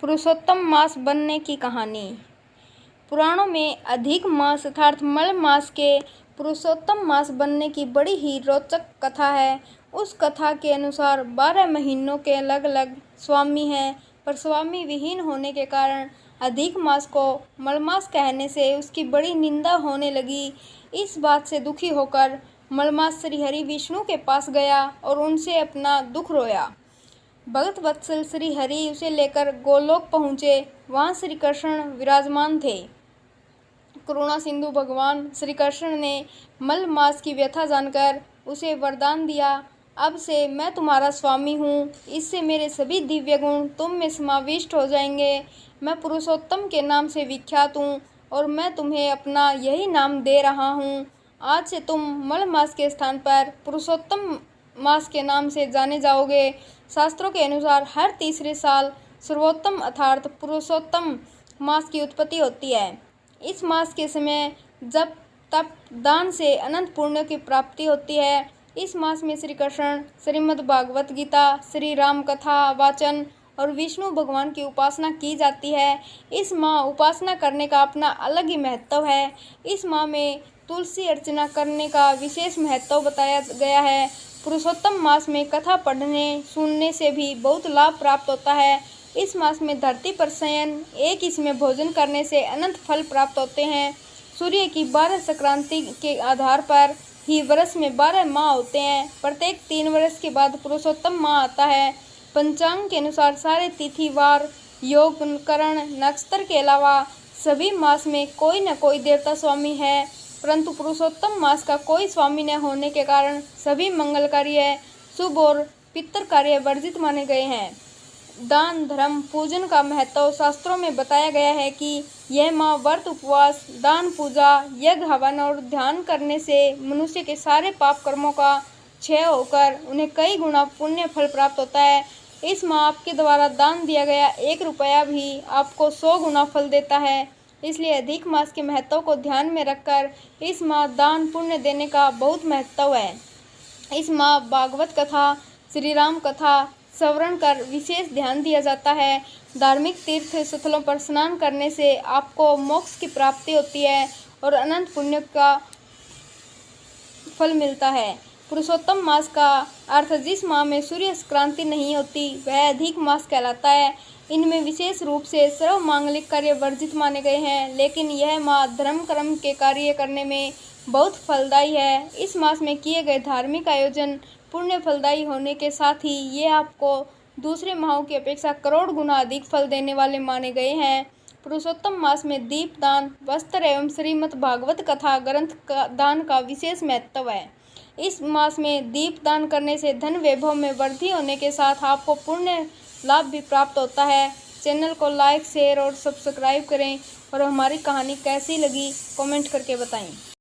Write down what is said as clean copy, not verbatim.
पुरुषोत्तम मास बनने की कहानी। पुराणों में अधिक मास अर्थात मल मास के पुरुषोत्तम मास बनने की बड़ी ही रोचक कथा है। उस कथा के अनुसार 12 महीनों के अलग अलग स्वामी हैं, पर स्वामी विहीन होने के कारण अधिक मास को मलमास कहने से उसकी बड़ी निंदा होने लगी। इस बात से दुखी होकर मलमास श्री हरि विष्णु के पास गया और उनसे अपना दुख रोया। भक्त वत्सल श्री हरि उसे लेकर गोलोक पहुँचे। वहाँ श्री कृष्ण विराजमान थे। करुणा सिंधु भगवान श्री कृष्ण ने मल मास की व्यथा जानकर उसे वरदान दिया, अब से मैं तुम्हारा स्वामी हूँ। इससे मेरे सभी दिव्य गुण तुम में समाविष्ट हो जाएंगे। मैं पुरुषोत्तम के नाम से विख्यात हूँ और मैं तुम्हें अपना यही नाम दे रहा हूँ। आज से तुम मल मास के स्थान पर पुरुषोत्तम मास के नाम से जाने जाओगे। शास्त्रों के अनुसार हर तीसरे साल सर्वोत्तम अर्थात पुरुषोत्तम मास की उत्पत्ति होती है। इस मास के समय जप तप दान से अनंत पुण्य की प्राप्ति होती है। इस मास में श्री कृष्ण, श्रीमद् भागवत गीता, श्री राम कथा वाचन और विष्णु भगवान की उपासना की जाती है। इस माह उपासना करने का अपना अलग ही महत्व है। इस माह में तुलसी अर्चना करने का विशेष महत्व बताया गया है। पुरुषोत्तम मास में कथा पढ़ने सुनने से भी बहुत लाभ प्राप्त होता है। इस मास में धरती पर शयन एक इसमें भोजन करने से अनंत फल प्राप्त होते हैं। सूर्य की 12 संक्रांति के आधार पर ही वर्ष में 12 माह होते हैं। प्रत्येक 3 वर्ष के बाद पुरुषोत्तम माह आता है। पंचांग के अनुसार सारे तिथिवार योग करण नक्षत्र के अलावा सभी मास में कोई न कोई देवता स्वामी है, परंतु पुरुषोत्तम मास का कोई स्वामी न होने के कारण सभी मंगल कार्य शुभ और पितृ कार्य वर्जित माने गए हैं। दान धर्म पूजन का महत्व शास्त्रों में बताया गया है कि यह माह व्रत उपवास दान पूजा यज्ञ हवन और ध्यान करने से मनुष्य के सारे पाप कर्मों का क्षय होकर उन्हें कई गुना पुण्य फल प्राप्त होता है। इस माह आपके द्वारा दान दिया गया 1 रुपया भी आपको 100 गुना फल देता है। इसलिए अधिक मास के महत्व को ध्यान में रखकर इस माह दान पुण्य देने का बहुत महत्व है। इस माह भागवत कथा श्री राम कथा श्रवण कर विशेष ध्यान दिया जाता है। धार्मिक तीर्थ स्थलों पर स्नान करने से आपको मोक्ष की प्राप्ति होती है और अनंत पुण्य का फल मिलता है। पुरुषोत्तम मास का अर्थ जिस माह में सूर्य क्रांति नहीं होती वह अधिक मास कहलाता है। इनमें विशेष रूप से सर्व मांगलिक कार्य वर्जित माने गए हैं, लेकिन यह माह धर्म कर्म के कार्य करने में बहुत फलदायी है। इस मास में किए गए धार्मिक आयोजन पुण्य फलदायी होने के साथ ही ये आपको दूसरे माहों की अपेक्षा करोड़ गुना अधिक फल देने वाले माने गए हैं। पुरुषोत्तम मास में दीप दान वस्त्र एवं श्रीमद् भागवत कथा ग्रंथ का दान का विशेष महत्व है। इस मास में दीप दान करने से धन वैभव में वृद्धि होने के साथ आपको पुण्य लाभ भी प्राप्त होता है। चैनल को लाइक शेयर और सब्सक्राइब करें और हमारी कहानी कैसी लगी कमेंट करके बताएं।